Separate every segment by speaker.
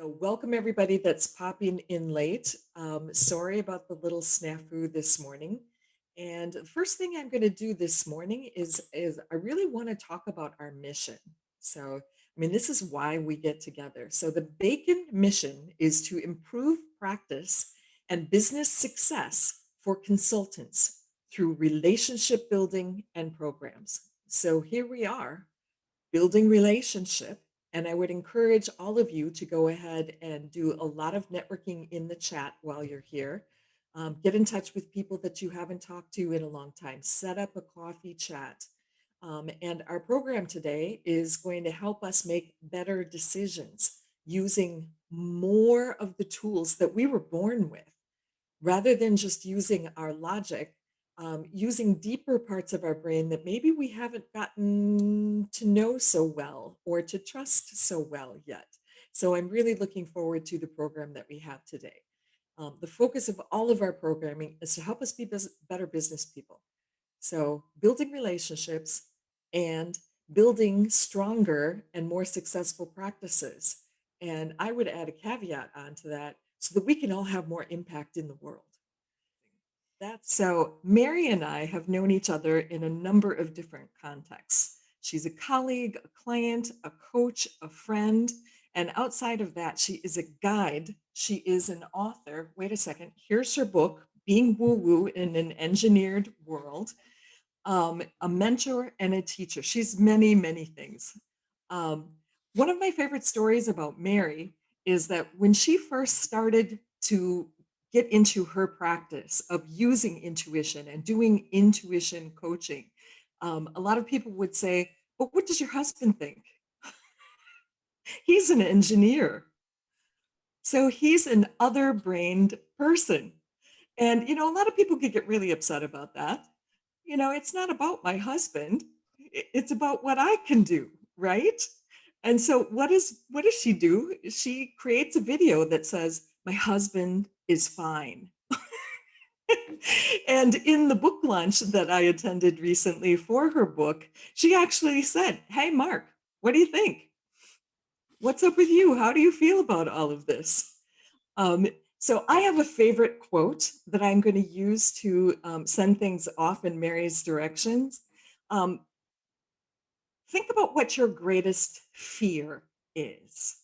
Speaker 1: So welcome everybody that's popping in late. Sorry about the little snafu this morning. And the first thing I'm going to do this morning is I really want to talk about our mission. So, this is why we get together. So the BACN mission is to improve practice and business success for consultants through relationship building and programs. So here we are building relationship. And I would encourage all of you to go ahead and do a lot of networking in the chat while you're here. Get in touch with people that you haven't talked to in a long time. Set up a coffee chat. And our program today is going to help us make better decisions using more of the tools that we were born with rather than just using our logic, using deeper parts of our brain that maybe we haven't gotten to know so well or to trust so well yet. So I'm really looking forward to the program that we have today. The focus of all of our programming is to help us be better business people. So building relationships and building stronger and more successful practices. And I would add a caveat onto that so that we can all have more impact in the world. That's so Mary and I have known each other in a number of different contexts. She's a colleague, a client, a coach, a friend, and outside of that, she is a guide. She is an author. Wait a second. Here's her book, Being Woo Woo in an Engineered World, a mentor and a teacher. She's many, many things. One of my favorite stories about Mary is that when she first started to get into her practice of using intuition and doing intuition coaching, a lot of people would say, "But what does your husband think? He's an engineer." So he's an other brained person. And, a lot of people could get really upset about that. It's not about my husband. It's about what I can do, right? And so what does she do? She creates a video that says, "My husband is fine." And in the book launch that I attended recently for her book, she actually said, "Hey, Mark, what do you think? What's up with you? How do you feel about all of this?" Um, so I have a favorite quote that I'm going to use to send things off in Mary's directions. Um, think about what your greatest fear is.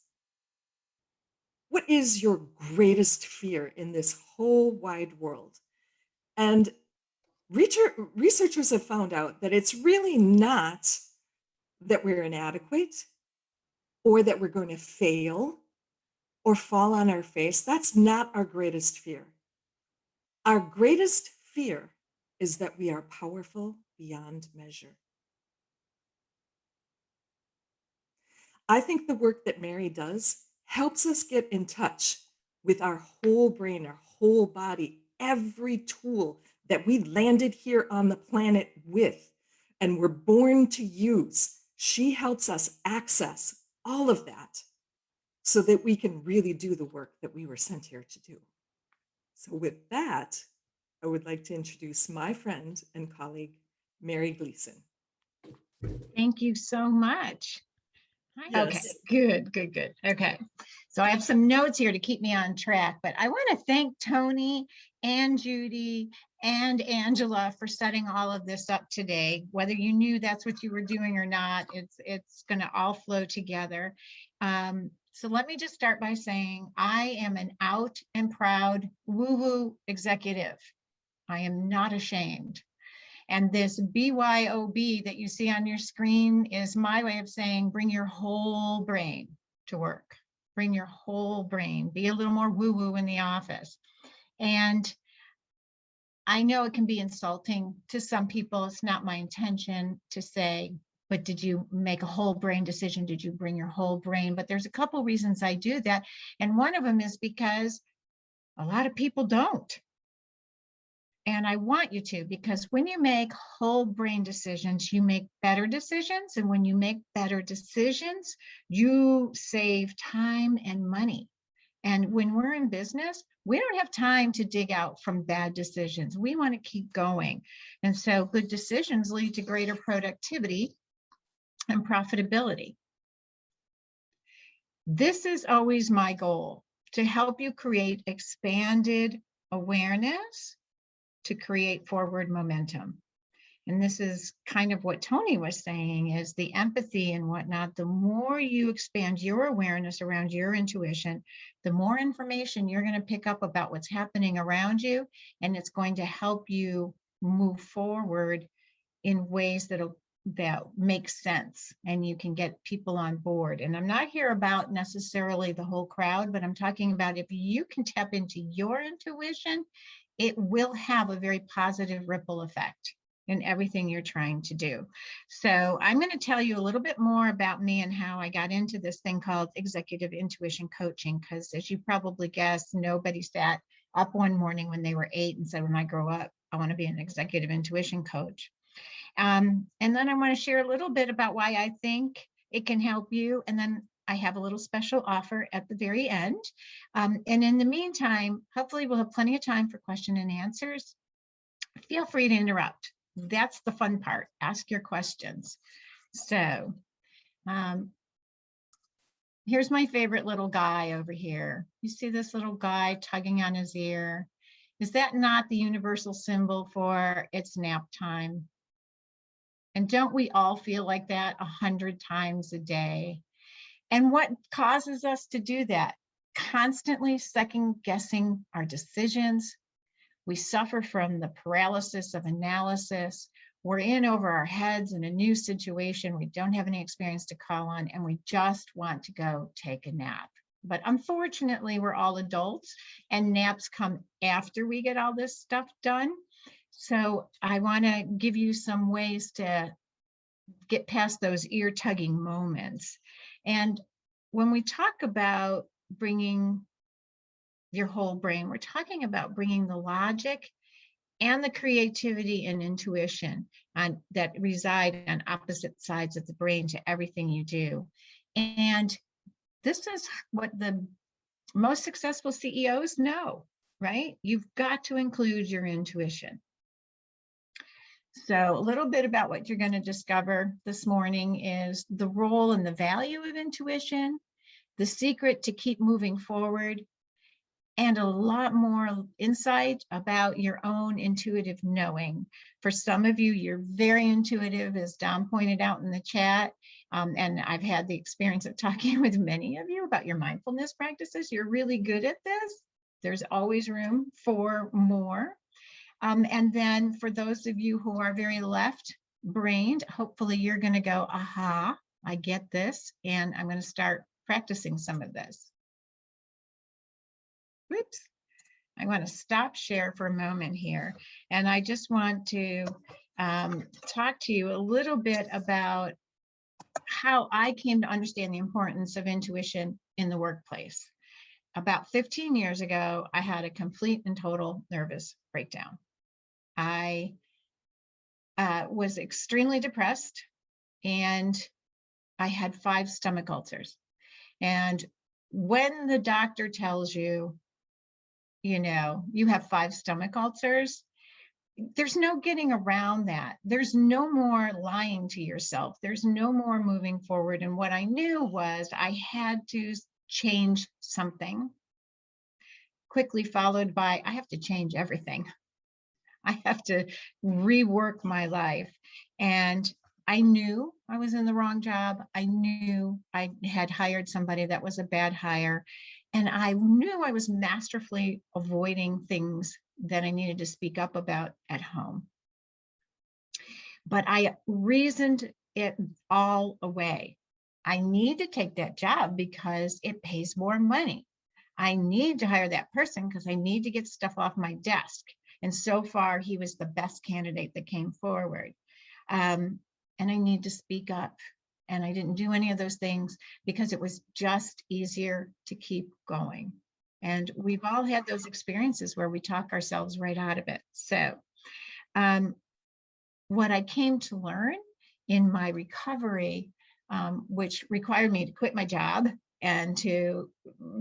Speaker 1: What is your greatest fear in this whole wide world? And researchers have found out that it's really not that we're inadequate or that we're going to fail or fall on our face. That's not our greatest fear. Our greatest fear is that we are powerful beyond measure. I think the work that Mary does helps us get in touch with our whole brain, our whole body, every tool that we landed here on the planet with and were born to use. She helps us access all of that so that we can really do the work that we were sent here to do. So with that, I would like to introduce my friend and colleague, Mary Gleason.
Speaker 2: Thank you so much. Okay,
Speaker 1: Yes.
Speaker 2: good. Okay, so I have some notes here to keep me on track, but I want to thank Tony and Judy and Angela for setting all of this up today. Whether you knew that's what you were doing or not, it's going to all flow together. So let me just start by saying I am an out and proud woo-woo executive. I am not ashamed. And this BYOB that you see on your screen is my way of saying, bring your whole brain to work. Bring your whole brain. Be a little more woo-woo in the office. And I know it can be insulting to some people. It's not my intention to say, but did you make a whole brain decision? Did you bring your whole brain? But there's a couple reasons I do that. And one of them is because a lot of people don't. And I want you to, because when you make whole brain decisions, you make better decisions. And when you make better decisions, you save time and money. And when we're in business, we don't have time to dig out from bad decisions. We want to keep going. And so good decisions lead to greater productivity and profitability. This is always my goal, to help you create expanded awareness to create forward momentum. And this is kind of what Tony was saying, is the empathy and whatnot. The more you expand your awareness around your intuition, the more information you're going to pick up about what's happening around you. And it's going to help you move forward in ways that make sense, and you can get people on board. And I'm not here about necessarily the whole crowd, but I'm talking about if you can tap into your intuition, it will have a very positive ripple effect in everything you're trying to do. So I'm going to tell you a little bit more about me and how I got into this thing called executive intuition coaching, because as you probably guessed, nobody sat up one morning when they were 8 and said, when I grow up, I want to be an executive intuition coach. And then I want to share a little bit about why I think it can help you. And then I have a little special offer at the very end. And in the meantime, hopefully we'll have plenty of time for question and answers. Feel free to interrupt. That's the fun part. Ask your questions. So here's my favorite little guy over here. You see this little guy tugging on his ear? Is that not the universal symbol for it's nap time? And don't we all feel like that 100 times a day? And what causes us to do that? Constantly second guessing our decisions. We suffer from the paralysis of analysis. We're in over our heads in a new situation. We don't have any experience to call on, and we just want to go take a nap. But unfortunately, we're all adults, and naps come after we get all this stuff done. So I want to give you some ways to get past those ear tugging moments. And when we talk about bringing your whole brain, we're talking about bringing the logic and the creativity and intuition that reside on opposite sides of the brain to everything you do. And this is what the most successful CEOs know, right? You've got to include your intuition. So a little bit about what you're going to discover this morning is the role and the value of intuition, the secret to keep moving forward, and a lot more insight about your own intuitive knowing. For some of you, you're very intuitive, as Dom pointed out in the chat. And I've had the experience of talking with many of you about your mindfulness practices. You're really good at this. There's always room for more. And then for those of you who are very left-brained, hopefully you're going to go, aha, I get this, and I'm going to start practicing some of this. Whoops. I want to stop share for a moment here. And I just want to talk to you a little bit about how I came to understand the importance of intuition in the workplace. About 15 years ago, I had a complete and total nervous breakdown. I was extremely depressed, and I had 5 stomach ulcers. And when the doctor tells you, you know, you have 5 stomach ulcers, there's no getting around that. There's no more lying to yourself. There's no more moving forward. And what I knew was I had to change something, quickly followed by, I have to change everything. I have to rework my life. And I knew I was in the wrong job. I knew I had hired somebody that was a bad hire. And I knew I was masterfully avoiding things that I needed to speak up about at home. But I reasoned it all away. I need to take that job because it pays more money. I need to hire that person because I need to get stuff off my desk. And so far, he was the best candidate that came forward. And I need to speak up. And I didn't do any of those things because it was just easier to keep going. And we've all had those experiences where we talk ourselves right out of it. So what I came to learn in my recovery, which required me to quit my job and to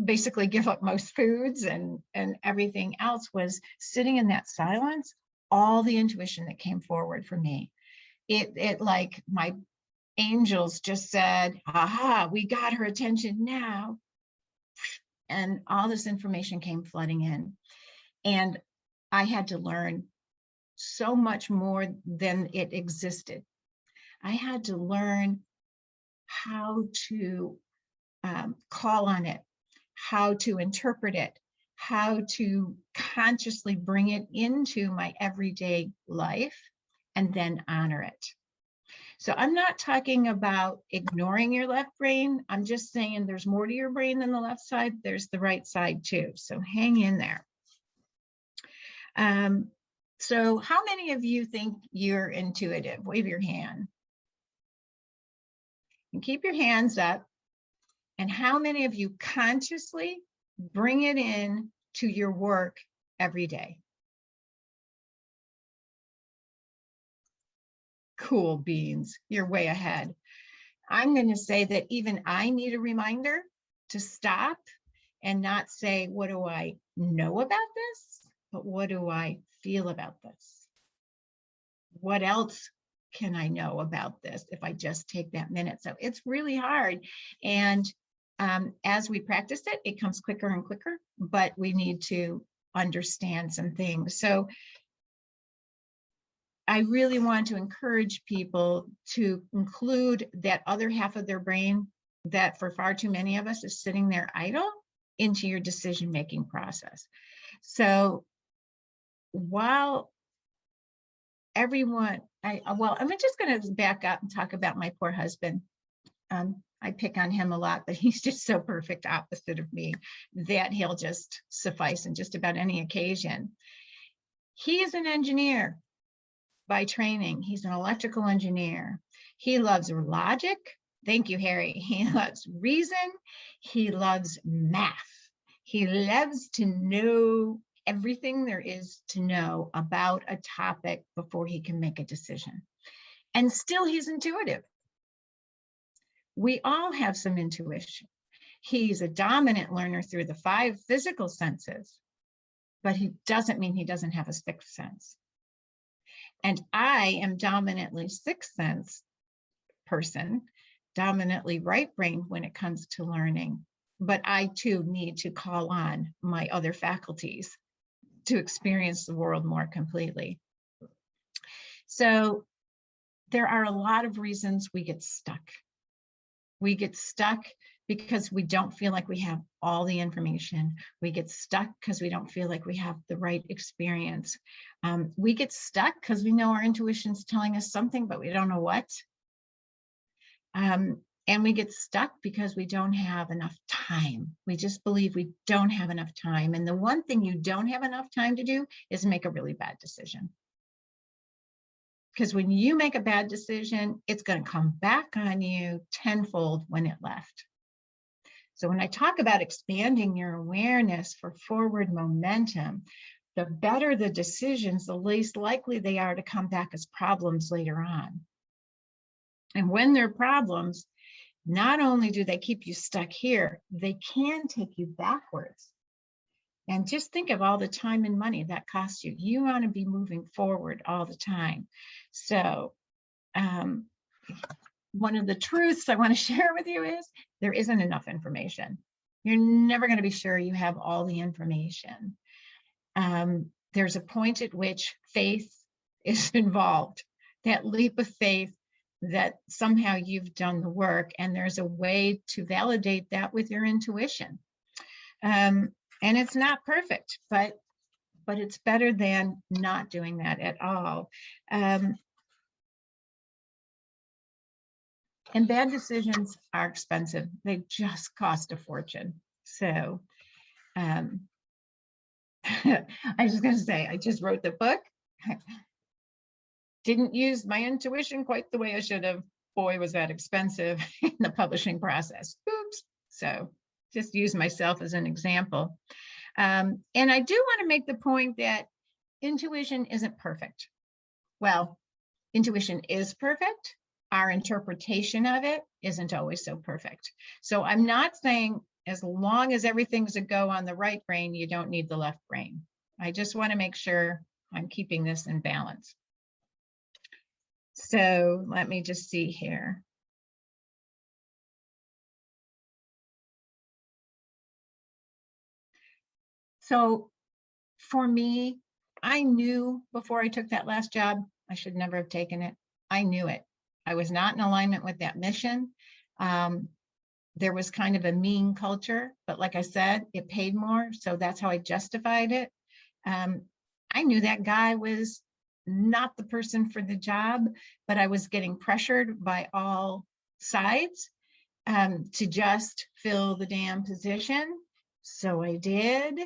Speaker 2: basically give up most foods and everything else, was sitting in that silence, all the intuition that came forward for me. It like my angels just said, aha, we got her attention now. And all this information came flooding in. And I had to learn so much more than it existed. I had to learn how to call on it, how to interpret it, how to consciously bring it into my everyday life, and then honor it. So I'm not talking about ignoring your left brain. I'm just saying there's more to your brain than the left side. There's the right side too. So hang in there. So how many of you think you're intuitive? Wave your hand. And keep your hands up. And how many of you consciously bring it in to your work every day? Cool beans, you're way ahead. I'm going to say that even I need a reminder to stop and not say, what do I know about this? But what do I feel about this? What else can I know about this if I just take that minute? So it's really hard. And as we practice it, it comes quicker and quicker, but we need to understand some things. So I really want to encourage people to include that other half of their brain that for far too many of us is sitting there idle into your decision-making process. So while everyone, I'm just going to back up and talk about my poor husband. I pick on him a lot, but he's just so perfect opposite of me that he'll just suffice in just about any occasion. He is an engineer by training. He's an electrical engineer. He loves logic. Thank you, Harry. He loves reason. He loves math. He loves to know everything there is to know about a topic before he can make a decision. And still he's intuitive. We all have some intuition. He's a dominant learner through the 5 physical senses, but he doesn't mean he doesn't have a 6th sense. And I am dominantly 6th sense person, dominantly right brain when it comes to learning. But I too need to call on my other faculties to experience the world more completely. So there are a lot of reasons we get stuck. We get stuck because we don't feel like we have all the information. We get stuck because we don't feel like we have the right experience. We get stuck because we know our intuition's telling us something, but we don't know what. And we get stuck because we don't have enough time. We just believe we don't have enough time. And the one thing you don't have enough time to do is make a really bad decision. Because when you make a bad decision, it's going to come back on you tenfold when it left. So when I talk about expanding your awareness for forward momentum, the better the decisions, the least likely they are to come back as problems later on. And when they're problems, not only do they keep you stuck here, they can take you backwards. And just think of all the time and money that costs you. You want to be moving forward all the time. So one of the truths I want to share with you is there isn't enough information. You're never going to be sure you have all the information. There's a point at which faith is involved, that leap of faith that somehow you've done the work, and there's a way to validate that with your intuition. And it's not perfect, but it's better than not doing that at all. And bad decisions are expensive. They just cost a fortune. So I was just going to say, I just wrote the book. Didn't use my intuition quite the way I should have. Boy, was that expensive in the publishing process. Oops. So just use myself as an example. And I do want to make the point that intuition isn't perfect. Well, intuition is perfect. Our interpretation of it isn't always so perfect. So I'm not saying as long as everything's a go on the right brain, you don't need the left brain. I just want to make sure I'm keeping this in balance. So let me just see here. So for me, I knew before I took that last job, I should never have taken it. I knew it. I was not in alignment with that mission. Um, there was kind of a mean culture, but like I said, it paid more. So that's how I justified it. Um, I knew that guy was not the person for the job, but I was getting pressured by all sides to just fill the damn position. So I did.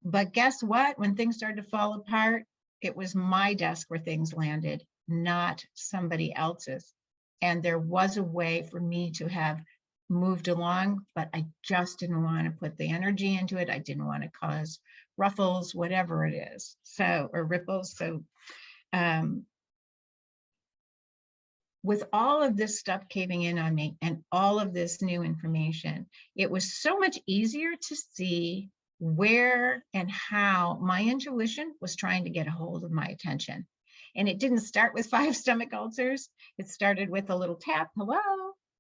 Speaker 2: But guess what? When things started to fall apart, it was my desk where things landed, not somebody else's. And there was a way for me to have moved along, but I just didn't want to put the energy into it. I didn't want to cause ruffles, whatever it is. So, or ripples. So, um, with all of this stuff caving in on me and all of this new information, it was so much easier to see where and how my intuition was trying to get a hold of my attention. And it didn't start with 5 stomach ulcers. It started with a little tap, hello.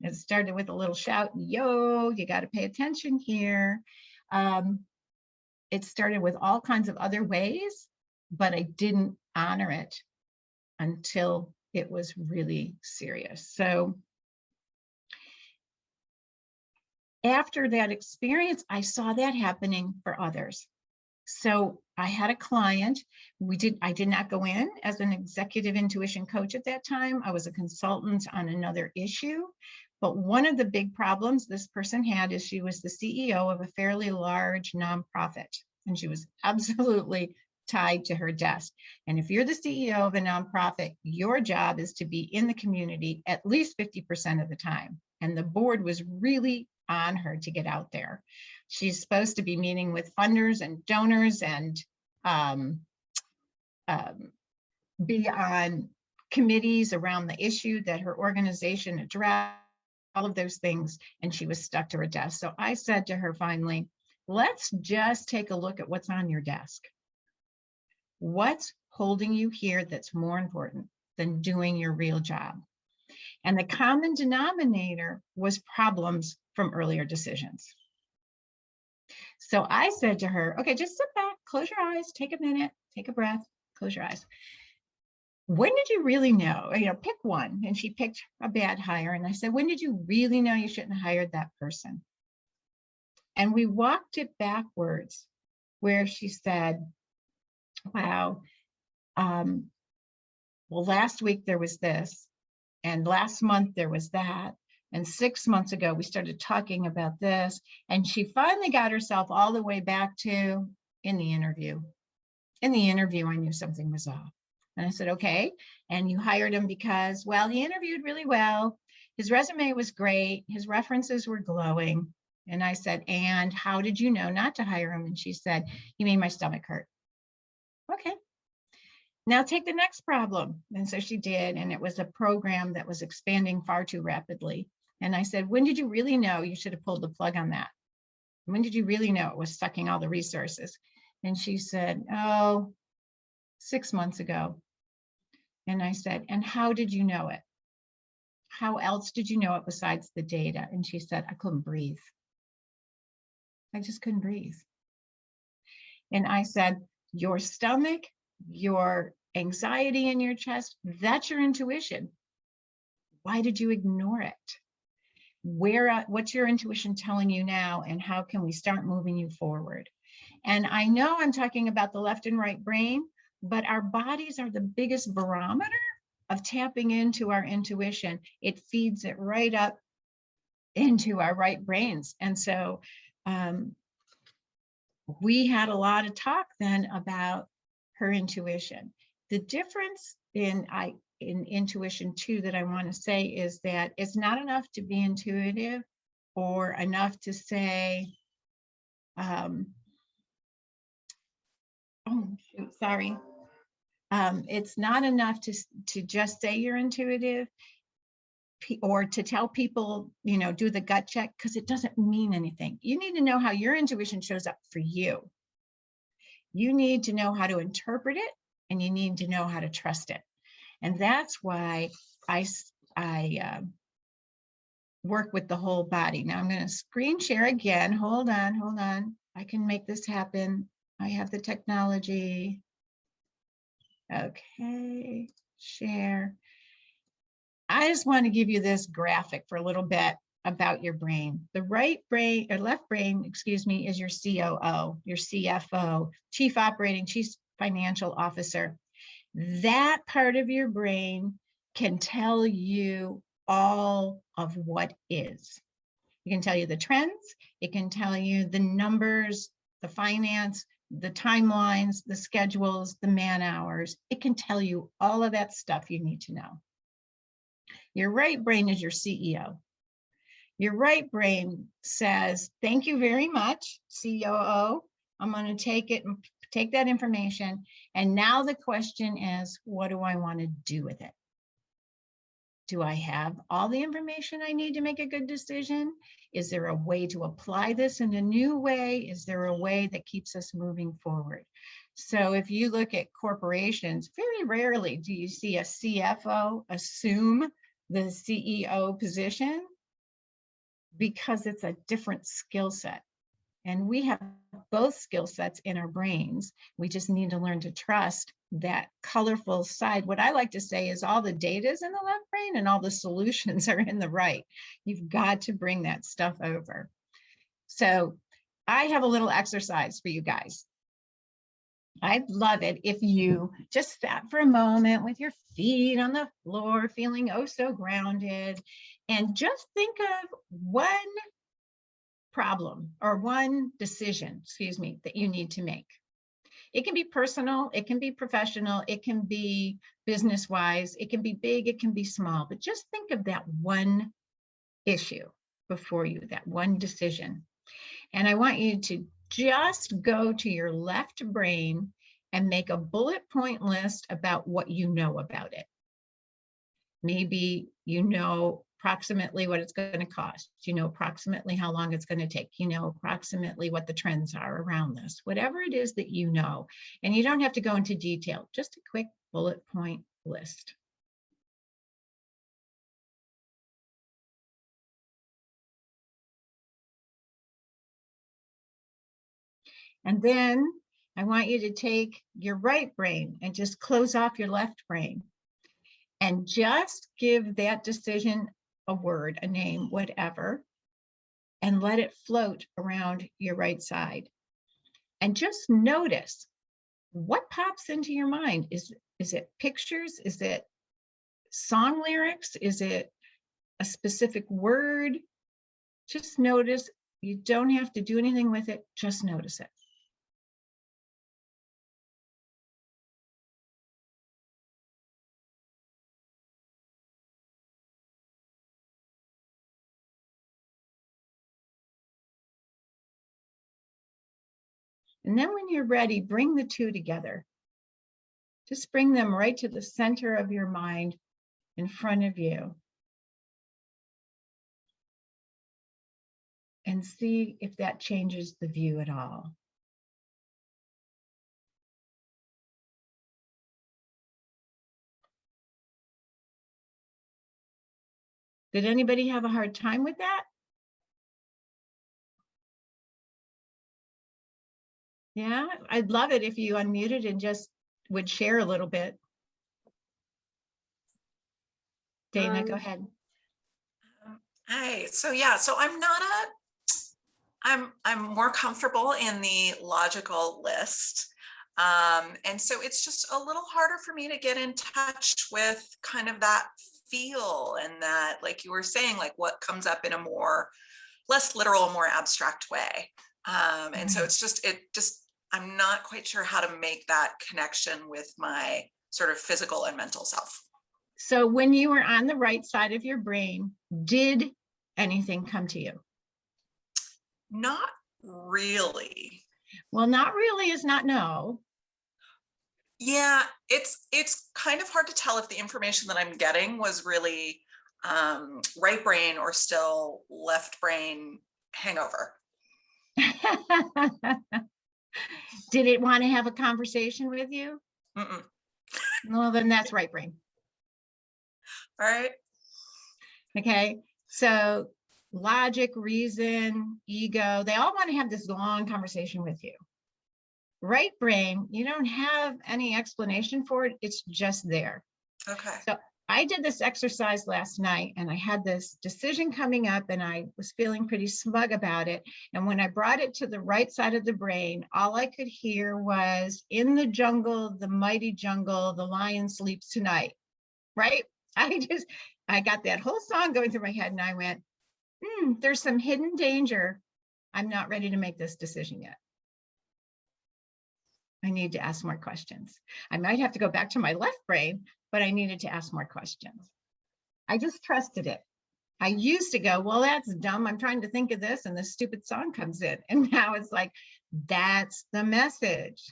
Speaker 2: It started with a little shout, yo, you got to pay attention here. Um, it started with all kinds of other ways, but I didn't honor it until it was really serious. So after that experience, I saw that happening for others. So I had a client. I did not go in as an executive intuition coach at that time. I was a consultant on another issue. But one of the big problems this person had is she was the CEO of a fairly large nonprofit, and she was absolutely tied to her desk. And if you're the CEO of a nonprofit, your job is to be in the community at least 50% of the time. And the board was really on her to get out there. She's supposed to be meeting with funders and donors and be on committees around the issue that her organization addressed, all of those things, and she was stuck to her desk. So I said to her finally, let's just take a look at what's on your desk. What's holding you here that's more important than doing your real job? And the common denominator was problems from earlier decisions. So I said to her, okay, just sit back, close your eyes, take a minute, take a breath, close your eyes. When did you really know? Pick one. And she picked a bad hire. And I said, when did you really know you shouldn't have hired that person? And we walked it backwards, where she said, wow, well, last week there was this, and last month there was that. And 6 months ago, we started talking about this. And she finally got herself all the way back to in the interview. In the interview, I knew something was off. And I said, okay. And you hired him because, well, he interviewed really well. His resume was great. His references were glowing. And I said, and how did you know not to hire him? And she said, he made my stomach hurt. Okay. Now take the next problem. And so she did. And it was a program that was expanding far too rapidly. And I said, when did you really know you should have pulled the plug on that? When did you really know it was sucking all the resources? And she said, oh, 6 months ago. And I said, and how did you know it? How else did you know it besides the data? And she said, I couldn't breathe. I just couldn't breathe. And I said, your stomach, your anxiety in your chest, that's your intuition. Why did you ignore it? What's your intuition telling you now? And how can we start moving you forward? And I know I'm talking about the left and right brain, but our bodies are the biggest barometer of tapping into our intuition. It feeds it right up into our right brains. And so we had a lot of talk then about her intuition. The difference in intuition too that I want to say is that it's not enough to be intuitive or enough to say, oh shoot, sorry. It's not enough to just say you're intuitive or to tell people, do the gut check, because it doesn't mean anything. You need to know how your intuition shows up for you. You need to know how to interpret it, and you need to know how to trust it. And that's why I work with the whole body. Now I'm going to screen share again. Hold on. I can make this happen. I have the technology. Okay, share. I just want to give you this graphic for a little bit about your brain. The right brain or left brain, excuse me, is your COO, your CFO, Chief Operating, Chief Financial Officer. That part of your brain can tell you all of what is. It can tell you the trends, it can tell you the numbers, the finance, the timelines, the schedules, the man hours. It can tell you all of that stuff you need to know. Your right brain is your CEO. Your right brain says, thank you very much, COO. I'm going to take it and take that information. And now the question is, what do I want to do with it? Do I have all the information I need to make a good decision? Is there a way to apply this in a new way? Is there a way that keeps us moving forward? So if you look at corporations, very rarely do you see a CFO assume the CEO position, because it's a different skill set. And we have both skill sets in our brains. We just need to learn to trust that colorful side. What I like to say is all the data is in the left brain and all the solutions are in the right. You've got to bring that stuff over. So I have a little exercise for you guys. I'd love it if you just sat for a moment with your feet on the floor, feeling oh so grounded, and just think of one problem or one decision, excuse me, that you need to make. It can be personal, it can be professional, it can be business-wise, it can be big, it can be small, but just think of that one issue before you, that one decision. And I want you to just go to your left brain and make a bullet point list about what you know about it. Maybe you know approximately what it's going to cost, you know approximately how long it's going to take, you know approximately what the trends are around this, whatever it is that you know. And you don't have to go into detail, just a quick bullet point list. And then I want you to take your right brain and just close off your left brain and just give that decision a word, a name, whatever, and let it float around your right side. And just notice what pops into your mind. Is it pictures? Is it song lyrics? Is it a specific word? Just notice. You don't have to do anything with it, just notice it. And then when you're ready, bring the two together. Just bring them right to the center of your mind in front of you. And see if that changes the view at all. Did anybody have a hard time with that? Yeah, I'd love it if you unmuted and just would share a little bit. Dana, go ahead.
Speaker 3: Hi. So yeah, so I'm more comfortable in the logical list. And so it's just a little harder for me to get in touch with kind of that feel and that, like you were saying, like what comes up in a more less literal, more abstract way. And so I'm not quite sure how to make that connection with my sort of physical and mental self.
Speaker 2: So when you were on the right side of your brain, did anything come to you?
Speaker 3: Not really.
Speaker 2: Well, not really is not no.
Speaker 3: Yeah, it's kind of hard to tell if the information that I'm getting was really right brain or still left brain hangover.
Speaker 2: Did it want to have a conversation with you?
Speaker 3: Mm-mm.
Speaker 2: Well, then that's right brain.
Speaker 3: All right.
Speaker 2: Okay, so logic, reason, ego, they all want to have this long conversation with you. right brain, you don't have any explanation for it. It's just there.
Speaker 3: Okay.
Speaker 2: So I did this exercise last night and I had this decision coming up and I was feeling pretty smug about it. And when I brought it to the right side of the brain, all I could hear was, "In the jungle, the mighty jungle, the lion sleeps tonight." Right? I got that whole song going through my head and I went, there's some hidden danger. I'm not ready to make this decision yet. I need to ask more questions. I might have to go back to my left brain, but I needed to ask more questions. I just trusted it. I used to go, well, that's dumb. I'm trying to think of this, and this stupid song comes in. And now it's like, that's the message.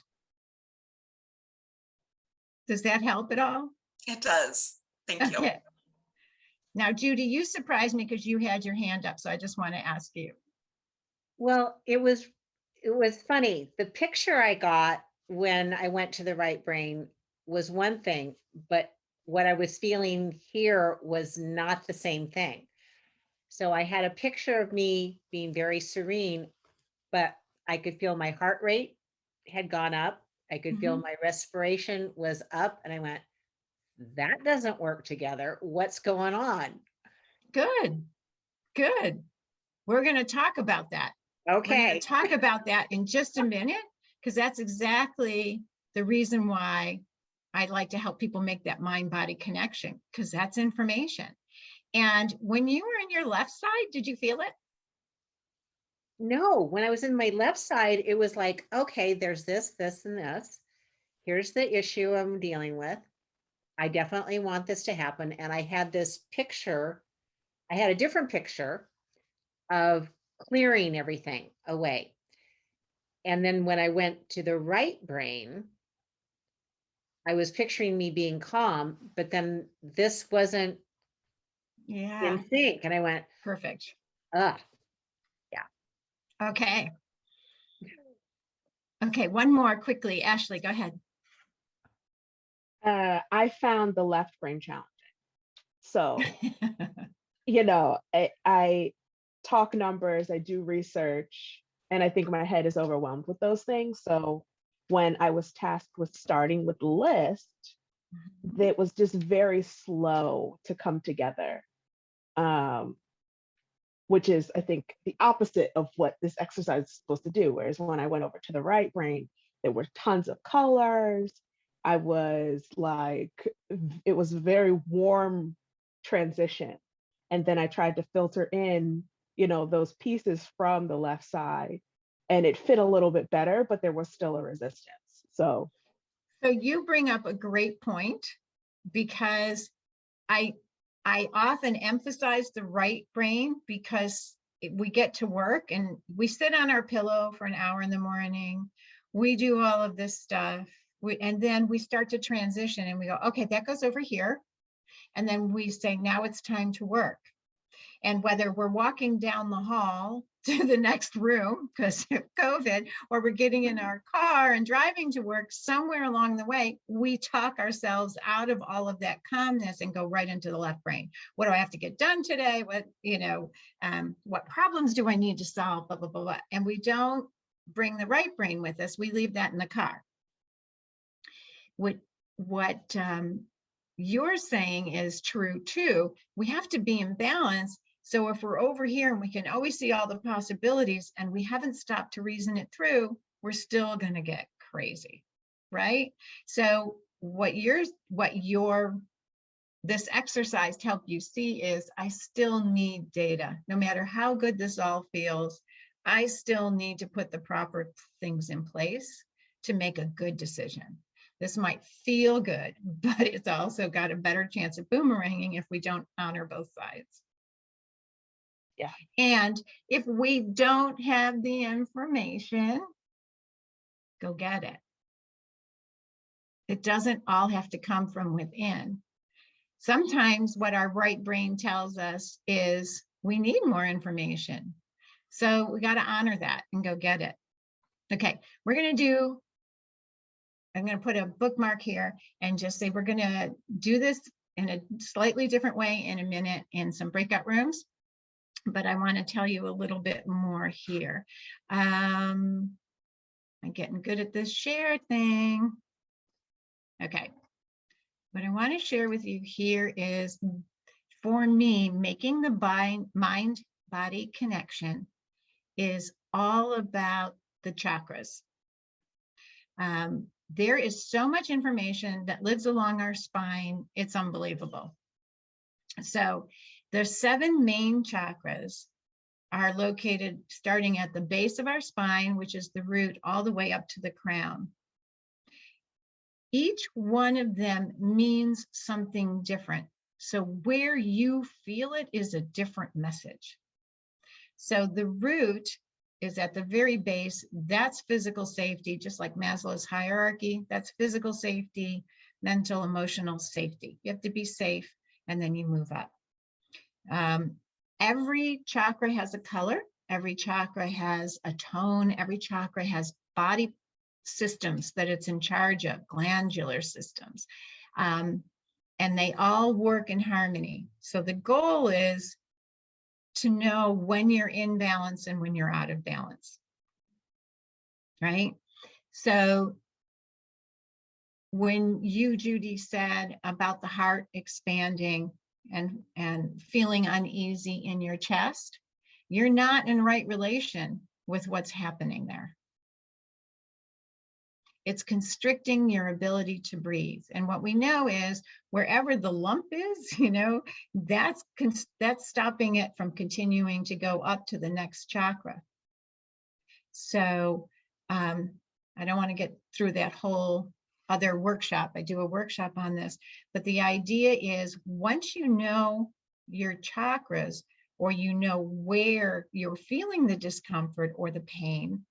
Speaker 2: Does that help at all?
Speaker 3: It does. Thank you.
Speaker 2: Okay. Now, Judy, you surprised me because you had your hand up. So I just want to ask you.
Speaker 4: Well, it was funny. The picture I got when I went to the right brain was one thing, but what I was feeling here was not the same thing. So I had a picture of me being very serene, but I could feel my heart rate had gone up. I could feel my respiration was up, and I went, that doesn't work together. What's going on?
Speaker 2: Good, good. We're going to talk about that. We're going
Speaker 4: Okay.
Speaker 2: to talk about that in just a minute, because that's exactly the reason why I like to help people make that mind-body connection, because that's information. And when you were in your left side, did you feel it?
Speaker 4: No, when I was in my left side, it was like, okay, there's this, this, and this. Here's the issue I'm dealing with. I definitely want this to happen. And I had this picture, I had a different picture of clearing everything away. And then when I went to the right brain, I was picturing me being calm, but then this wasn't in sync. And I went,
Speaker 2: Perfect.
Speaker 4: ah,
Speaker 2: Okay. Okay, one more quickly. Ashley, go ahead.
Speaker 5: I found the left brain challenging. So, I talk numbers, I do research, and I think my head is overwhelmed with those things. So when I was tasked with starting with the list, it was just very slow to come together. Which is, I think, the opposite of what this exercise is supposed to do. Whereas when I went over to the right brain, there were tons of colors. I was like, it was a very warm transition. And then I tried to filter in, those pieces from the left side, and it fit a little bit better, but there was still a resistance. So
Speaker 2: you bring up a great point, because I often emphasize the right brain, because we get to work and we sit on our pillow for an hour in the morning. We do all of this stuff. And then we start to transition and we go, okay, that goes over here. And then we say, now it's time to work. And whether we're walking down the hall to the next room because of COVID, or we're getting in our car and driving to work, somewhere along the way, we talk ourselves out of all of that calmness and go right into the left brain. What do I have to get done today? What problems do I need to solve? Blah, blah, blah, blah. And we don't bring the right brain with us. We leave that in the car. What you're saying is true too. We have to be in balance. So if we're over here and we can always see all the possibilities and we haven't stopped to reason it through, we're still going to get crazy, right? So this exercise to help you see is, I still need data. No matter how good this all feels, I still need to put the proper things in place to make a good decision. This might feel good, but it's also got a better chance of boomeranging if we don't honor both sides.
Speaker 5: Yeah.
Speaker 2: And if we don't have the information, go get it. It doesn't all have to come from within. Sometimes what our right brain tells us is we need more information. So we got to honor that and go get it. Okay, I'm going to put a bookmark here and just say we're going to do this in a slightly different way in a minute in some breakout rooms. But I want to tell you a little bit more here. I getting good at this share thing. Okay. What I want to share with you here is, for me, making the mind-body connection is all about the chakras. There is so much information that lives along our spine. It's unbelievable. So the 7 main chakras are located starting at the base of our spine, which is the root, all the way up to the crown. Each one of them means something different. So where you feel it is a different message. So the root is at the very base. That's physical safety, just like Maslow's hierarchy. That's physical safety, mental, emotional safety. You have to be safe, and then you move up. Every chakra has a color. Every chakra has a tone. Every chakra has body systems that it's in charge of, glandular systems. And they all work in harmony. So the goal is to know when you're in balance and when you're out of balance, right? So when you, Judy, said about the heart expanding and feeling uneasy in your chest, you're not in right relation with what's happening there. It's constricting your ability to breathe. And what we know is wherever the lump is, that's stopping it from continuing to go up to the next chakra. So I don't want to get through that whole other workshop. I do a workshop on this, but the idea is once you know your chakras, or you know where you're feeling the discomfort or the pain,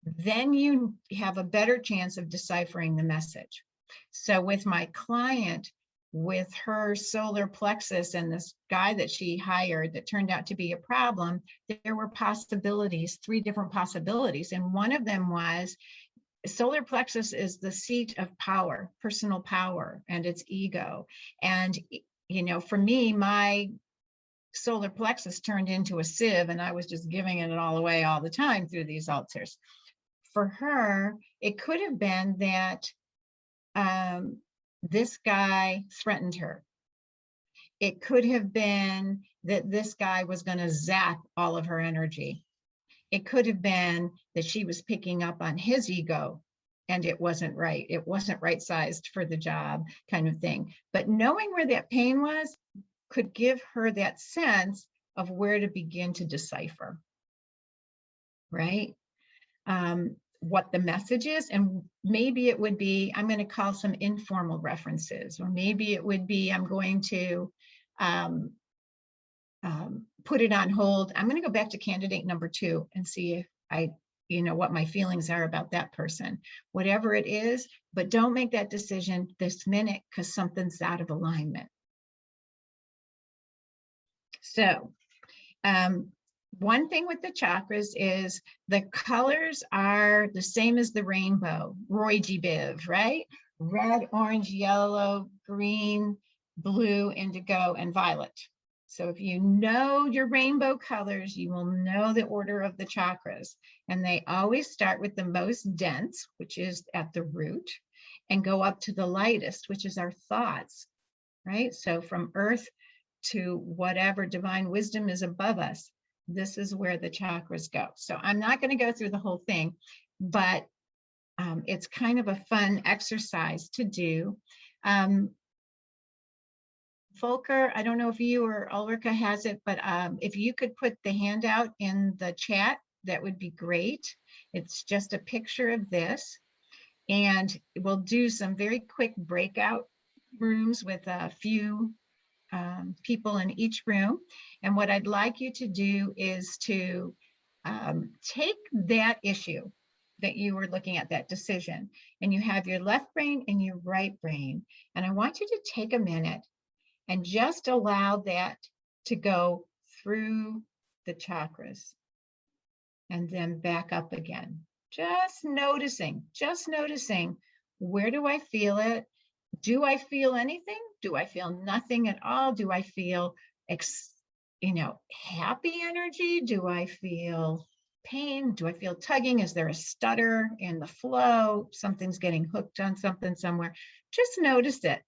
Speaker 2: then you have a better chance of deciphering the message. So with my client, with her solar plexus and this guy that she hired that turned out to be a problem, there were possibilities, 3 different possibilities. And one of them was solar plexus is the seat of power, personal power, and its ego. And, for me, my solar plexus turned into a sieve, and I was just giving it all away all the time through these altars. For her, it could have been that this guy threatened her. It could have been that this guy was going to zap all of her energy. It could have been that she was picking up on his ego and it wasn't right. It wasn't right-sized for the job, kind of thing. But knowing where that pain was could give her that sense of where to begin to decipher, right? What the message is, and maybe it would be, I'm going to call some informal references, or maybe it would be, I'm going to put it on hold. I'm going to go back to candidate number 2 and see if what my feelings are about that person, whatever it is, but don't make that decision this minute because something's out of alignment. So, one thing with the chakras is the colors are the same as the rainbow, Roy G. Biv, right? Red, orange, yellow, green, blue, indigo, and violet. So if you know your rainbow colors, you will know the order of the chakras. And they always start with the most dense, which is at the root, and go up to the lightest, which is our thoughts, right? So from earth to whatever divine wisdom is above us, this is where the chakras go. So I'm not going to go through the whole thing, but it's kind of a fun exercise to do. Volker, I don't know if you or Ulrika has it, but if you could put the handout in the chat, that would be great. It's just a picture of this. And we'll do some very quick breakout rooms with a few people in each room. And what I'd like you to do is to take that issue that you were looking at, that decision, and you have your left brain and your right brain. And I want you to take a minute and just allow that to go through the chakras and then back up again. Just noticing, where do I feel it? Do I feel anything? Do I feel nothing at all? Do I feel, happy energy? Do I feel pain? Do I feel tugging? Is there a stutter in the flow? Something's getting hooked on something somewhere. Just notice it.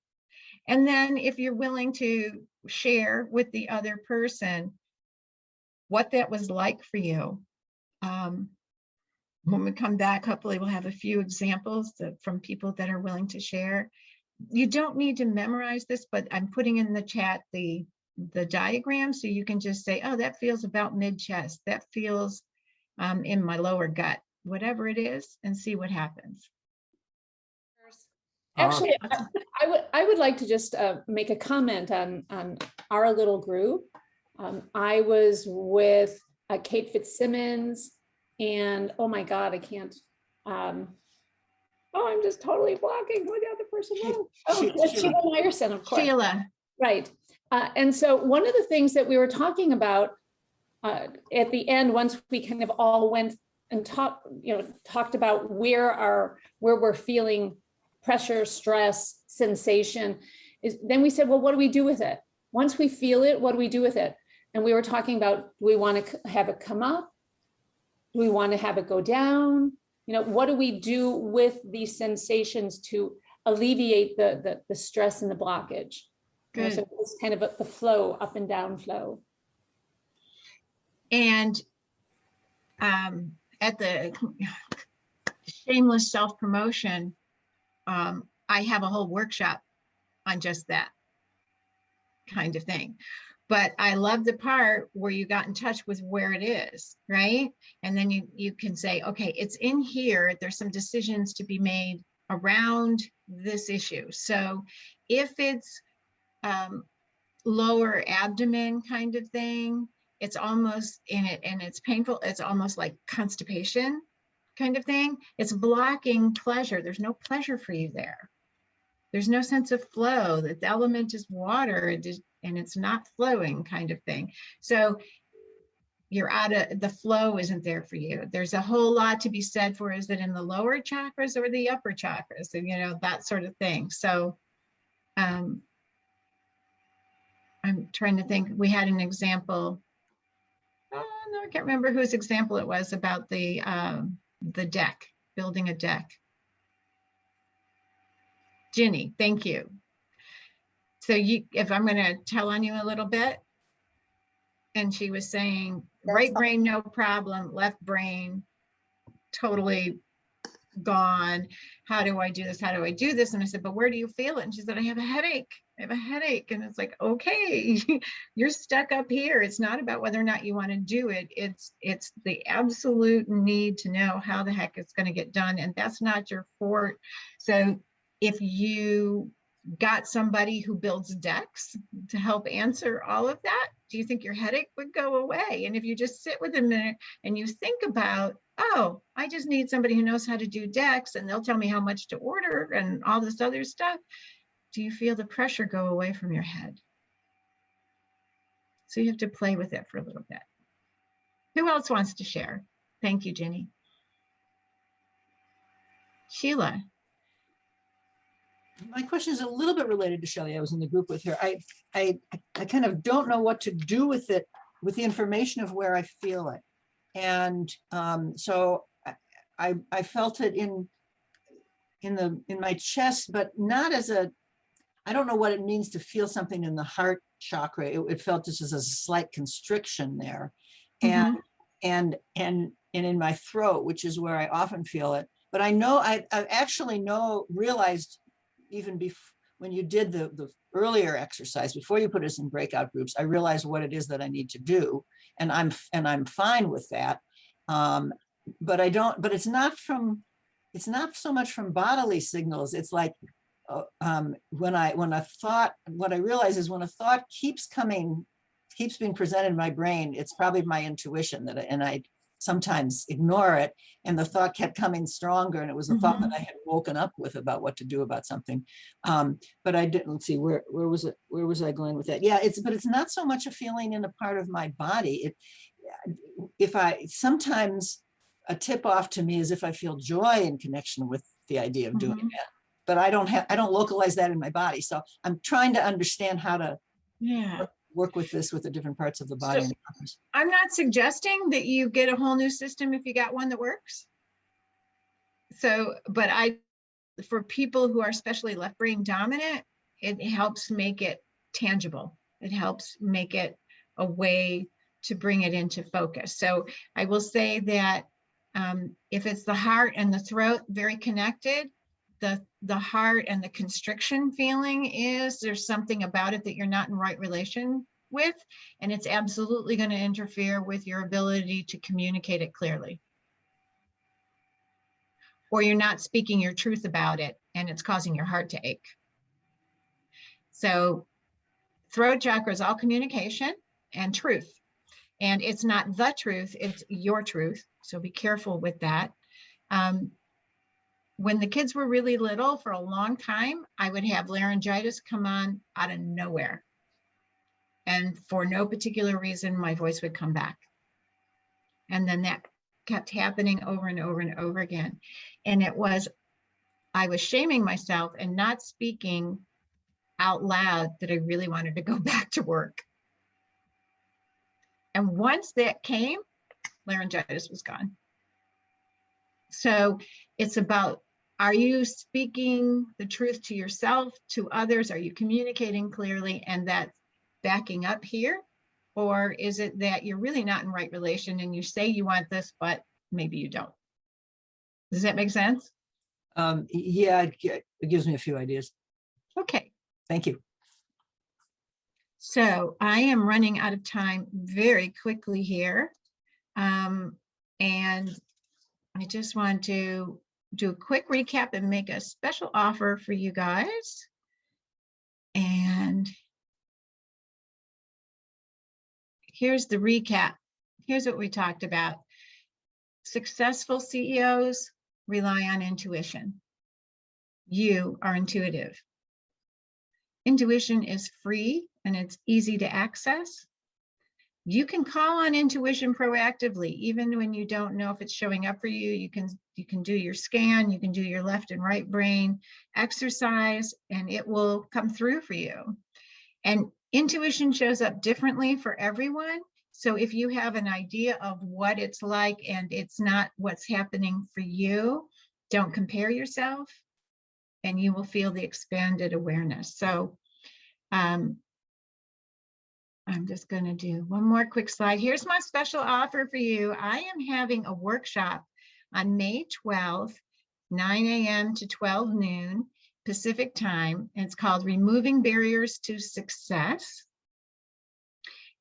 Speaker 2: And then if you're willing to share with the other person what that was like for you, when we come back, hopefully we'll have a few examples from people that are willing to share. You don't need to memorize this, but I'm putting in the chat the diagram so you can just say, oh, that feels about mid-chest. That feels in my lower gut, whatever it is, and see what happens.
Speaker 6: Actually, I would like to just make a comment on our little group. I was with Kate Fitzsimmons, and oh my God, I can't. Oh, I'm just totally blocking who the other person was. Oh, Sheila Meyerson, of course.
Speaker 2: Sheila.
Speaker 6: Right. And so one of the things that we were talking about at the end, once we kind of all went and talked about where we're feeling pressure, stress, sensation, is then we said, well, what do we do with it? Once we feel it, what do we do with it? And we were talking about, do we want to have it come up? Do we want to have it go down? What do we do with these sensations to alleviate the stress and the blockage?
Speaker 2: Good.
Speaker 6: So it's kind of the flow, up and down flow.
Speaker 2: And at the shameless self-promotion, I have a whole workshop on just that kind of thing. But I love the part where you got in touch with where it is, right? And then you can say, okay, it's in here. There's some decisions to be made around this issue. So if it's lower abdomen kind of thing, it's almost in it and it's painful. It's almost like constipation kind of thing. It's blocking pleasure. There's no pleasure for you there. There's no sense of flow. The element is water and it's not flowing kind of thing. So you're out of the flow isn't there for you. There's a whole lot to be said for, is it in the lower chakras or the upper chakras? And that sort of thing. So I'm trying to think, we had an example. Oh, no, I can't remember whose example it was about the deck, building a deck. Ginny, thank you. So if I'm going to tell on you a little bit, and she was saying, right brain, no problem, left brain, totally gone. How do I do this? How do I do this? And I said, but where do you feel it? And she said, I have a headache. I have a headache. And it's like, okay, you're stuck up here. It's not about whether or not you want to do it. It's the absolute need to know how the heck it's going to get done. And that's not your fort. So if you got somebody who builds decks to help answer all of that, do you think your headache would go away? And if you just sit with a minute and you think about, oh, I just need somebody who knows how to do decks and they'll tell me how much to order and all this other stuff, do you feel the pressure go away from your head? So you have to play with it for a little bit. Who else wants to share? Thank you, Jenny. Sheila.
Speaker 7: My question is a little bit related to Shelley. I was in the group with her. I kind of don't know what to do with it, with the information of where I feel it. And so I felt it in my chest, but not as I don't know what it means to feel something in the heart chakra. It felt just as a slight constriction there. And in my throat, which is where I often feel it. But I know I actually realized even before, when you did the earlier exercise, before you put us in breakout groups, I realized what it is that I need to do, and I'm fine with that. But it's not so much from bodily signals. It's like when a thought, what I realize is when a thought keeps being presented in my brain, it's probably my intuition and I sometimes ignore it, and the thought kept coming stronger, and it was a thought that I had woken up with about what to do about something. But I didn't, let's see, where was I going with that? Yeah, but it's not so much a feeling in a part of my body. Sometimes a tip off to me is if I feel joy in connection with the idea of doing it, but I don't localize that in my body. So I'm trying to understand how to work with this with the different parts of the
Speaker 2: So-
Speaker 7: body in the office.
Speaker 2: I'm not suggesting that you get a whole new system if you got one that works. So, but for people who are especially left brain dominant, it helps make it tangible. It helps make it a way to bring it into focus. So I will say that if it's the heart and the throat, very connected, the heart and the constriction feeling is there's something about it that you're not in right relation with, and it's absolutely going to interfere with your ability to communicate it clearly. Or you're not speaking your truth about it and it's causing your heart to ache. So throat chakra is all communication and truth. And it's not the truth, it's your truth. So be careful with that. When the kids were really little, for a long time, I would have laryngitis come on out of nowhere. And for no particular reason, my voice would come back. And then that kept happening over and over and over again. And I was shaming myself and not speaking out loud that I really wanted to go back to work. And once that came, laryngitis was gone. So it's about, are you speaking the truth to yourself, to others? Are you communicating clearly and that's backing up here? Or is it that you're really not in right relation and you say you want this, but maybe you don't? Does that make sense?
Speaker 7: Yeah, it gives me a few ideas.
Speaker 2: Okay.
Speaker 7: Thank you.
Speaker 2: So I am running out of time very quickly here. And I just want to do a quick recap and make a special offer for you guys. And here's the recap. Here's what we talked about. Successful CEOs rely on intuition. You are intuitive. Intuition is free and it's easy to access. You can call on intuition proactively, even when you don't know if it's showing up for you. You can do your scan, you can do your left and right brain exercise, and it will come through for you. And intuition shows up differently for everyone. So if you have an idea of what it's like and it's not what's happening for you, don't compare yourself and you will feel the expanded awareness. So I'm just going to do one more quick slide. Here's my special offer for you. I am having a workshop on May 12th, 9 a.m. to 12 noon Pacific time. And it's called Removing Barriers to Success.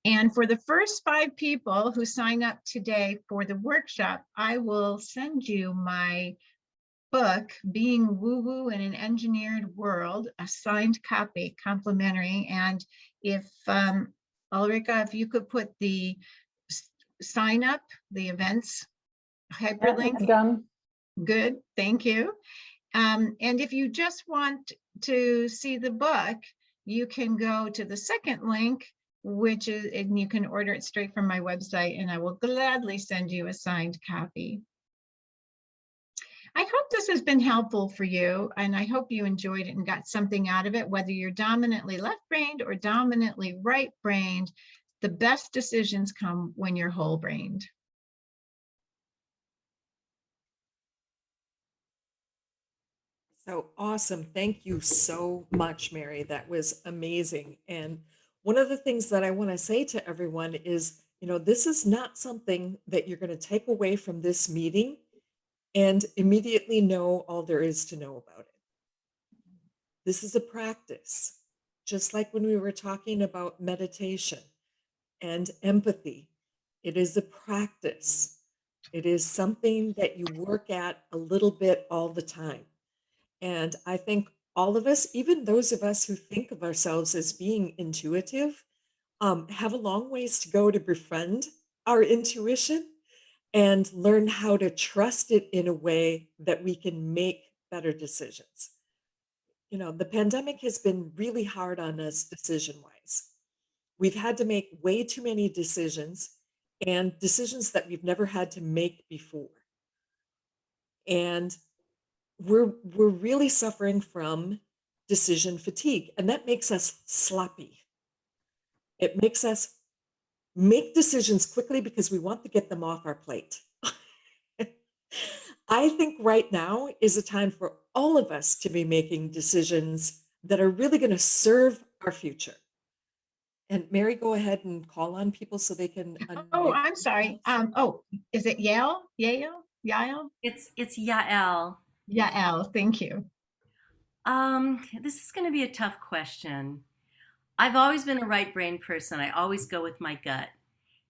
Speaker 2: And for the first 5 people who sign up today for the workshop, I will send you my book, Being Woo-Woo in an Engineered World, a signed copy, complimentary. And if Ulrika, if you could put the sign up, the events hyperlink.
Speaker 6: It's done.
Speaker 2: Good, thank you. And if you just want to see the book, you can go to the second link, which is, and you can order it straight from my website, and I will gladly send you a signed copy. I hope this has been helpful for you, and I hope you enjoyed it and got something out of it, whether you're dominantly left-brained or dominantly right-brained. The best decisions come when you're whole-brained.
Speaker 1: So awesome. Thank you so much, Mary. That was amazing. And one of the things that I want to say to everyone is, this is not something that you're going to take away from this meeting and immediately know all there is to know about it. This is a practice, just like when we were talking about meditation and empathy. It is a practice. It is something that you work at a little bit all the time. And I think all of us, even those of us who think of ourselves as being intuitive, have a long ways to go to befriend our intuition and learn how to trust it in a way that we can make better decisions. The pandemic has been really hard on us decision-wise. We've had to make way too many decisions and decisions that we've never had to make before. And we're really suffering from decision fatigue, and that makes us sloppy. It makes us make decisions quickly because we want to get them off our plate. I think right now is a time for all of us to be making decisions that are really going to serve our future. And Mary, go ahead and call on people so they can
Speaker 2: Oh,
Speaker 1: unmute
Speaker 2: I'm sorry.
Speaker 1: themselves.
Speaker 2: Oh, is it Yale? Yale? Yael?
Speaker 8: It's Yael.
Speaker 2: Yael, thank you.
Speaker 8: This is going to be a tough question. I've always been a right brain person. I always go with my gut.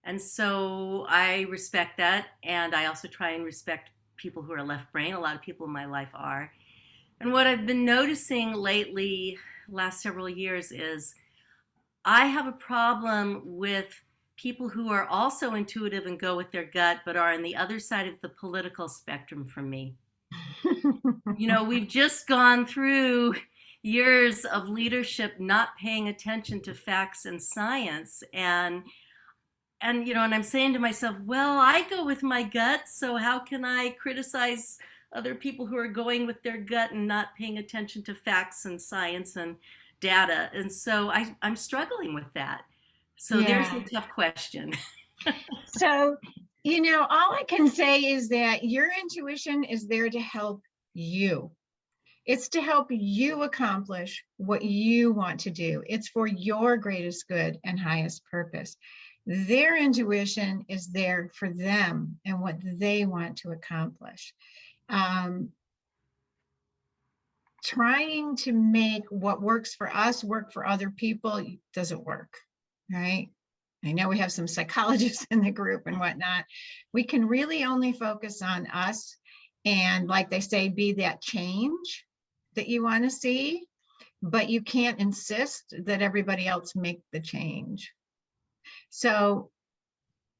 Speaker 8: And so I respect that. And I also try and respect people who are left brain. A lot of people in my life are. And what I've been noticing lately, last several years, is I have a problem with people who are also intuitive and go with their gut, but are on the other side of the political spectrum from me. You know, we've just gone through years of leadership not paying attention to facts and science, and you know, and I'm saying to myself, well, I go with my gut, so how can I criticize other people who are going with their gut and not paying attention to facts and science and data? And so I'm struggling with that. So there's
Speaker 2: Yeah.
Speaker 8: a tough question.
Speaker 2: So, you know, all I can say is that your intuition is there to help you. It's to help you accomplish what you want to do. It's for your greatest good and highest purpose. Their intuition is there for them and what they want to accomplish. Trying to make what works for us work for other people doesn't work, right? I know we have some psychologists in the group and whatnot. We can really only focus on us and, like they say, be that change that you want to see, but you can't insist that everybody else make the change. So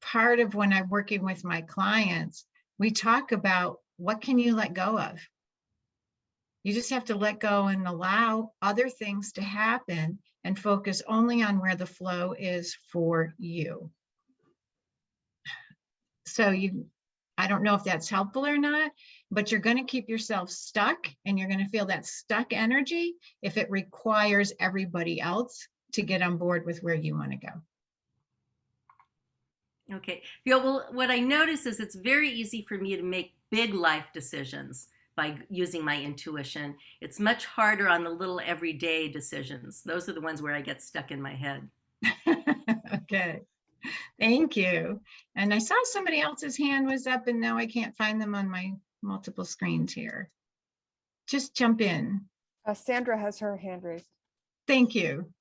Speaker 2: part of when I'm working with my clients, we talk about what can you let go of? You just have to let go and allow other things to happen and focus only on where the flow is for you. So I don't know if that's helpful or not, but you're going to keep yourself stuck and you're going to feel that stuck energy if it requires everybody else to get on board with where you want to go.
Speaker 8: Okay. Yeah, well, what I notice is it's very easy for me to make big life decisions by using my intuition. It's much harder on the little everyday decisions. Those are the ones where I get stuck in my head.
Speaker 2: Okay. Thank you. And I saw somebody else's hand was up and now I can't find them on my multiple screens here. Just jump in.
Speaker 9: Sandra has her hand raised.
Speaker 2: Thank you,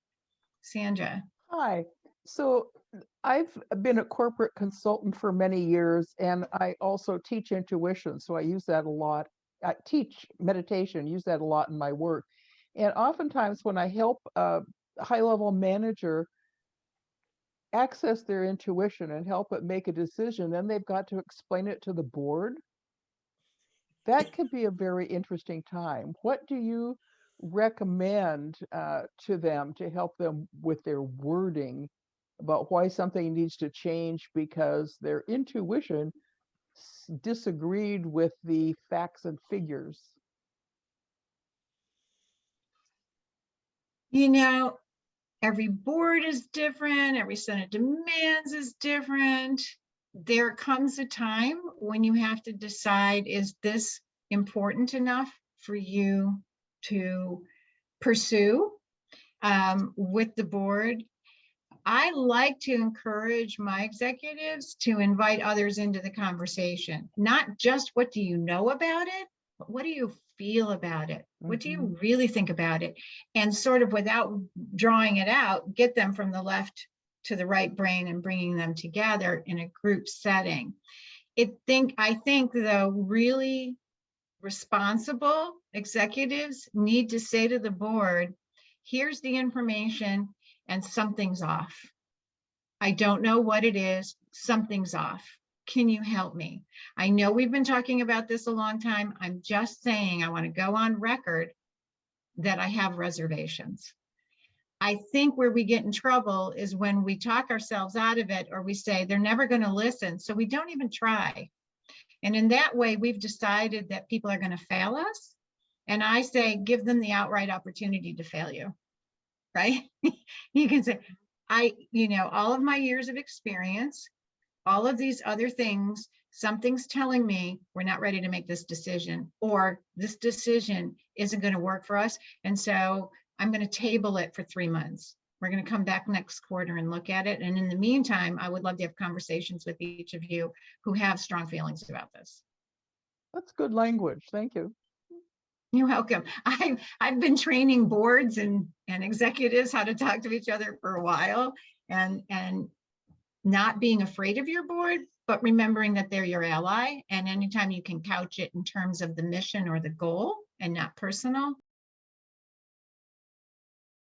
Speaker 2: Sandra.
Speaker 10: Hi. So I've been a corporate consultant for many years, and I also teach intuition. So I use that a lot. I teach meditation, use that a lot in my work. And oftentimes when I help a high-level manager access their intuition and help it make a decision, then they've got to explain it to the board. That could be a very interesting time. What do you recommend to them to help them with their wording about why something needs to change because their intuition disagreed with the facts and figures?
Speaker 2: You know, every board is different, every set of demands is different. There comes a time when you have to decide, is this important enough for you to pursue with the board? I like to encourage my executives to invite others into the conversation, not just what do you know about it, but what do you feel about it? What do you really think about it? And sort of without drawing it out, get them from the left to the right brain and bringing them together in a group setting. I think though, really responsible executives need to say to the board, here's the information and something's off. I don't know what it is, something's off. Can you help me? I know we've been talking about this a long time. I'm just saying I want to go on record that I have reservations. I think where we get in trouble is when we talk ourselves out of it or we say they're never going to listen, so we don't even try. And in that way, we've decided that people are going to fail us. And I say, give them the outright opportunity to fail you, right? You can say, all of my years of experience, all of these other things, something's telling me we're not ready to make this decision, or this decision isn't going to work for us. And so I'm going to table it for 3 months. We're going to come back next quarter and look at it. And in the meantime, I would love to have conversations with each of you who have strong feelings about this.
Speaker 10: That's good language. Thank you.
Speaker 2: You're welcome. I've been training boards and executives how to talk to each other for a while, and not being afraid of your board, but remembering that they're your ally. And anytime you can couch it in terms of the mission or the goal and not personal,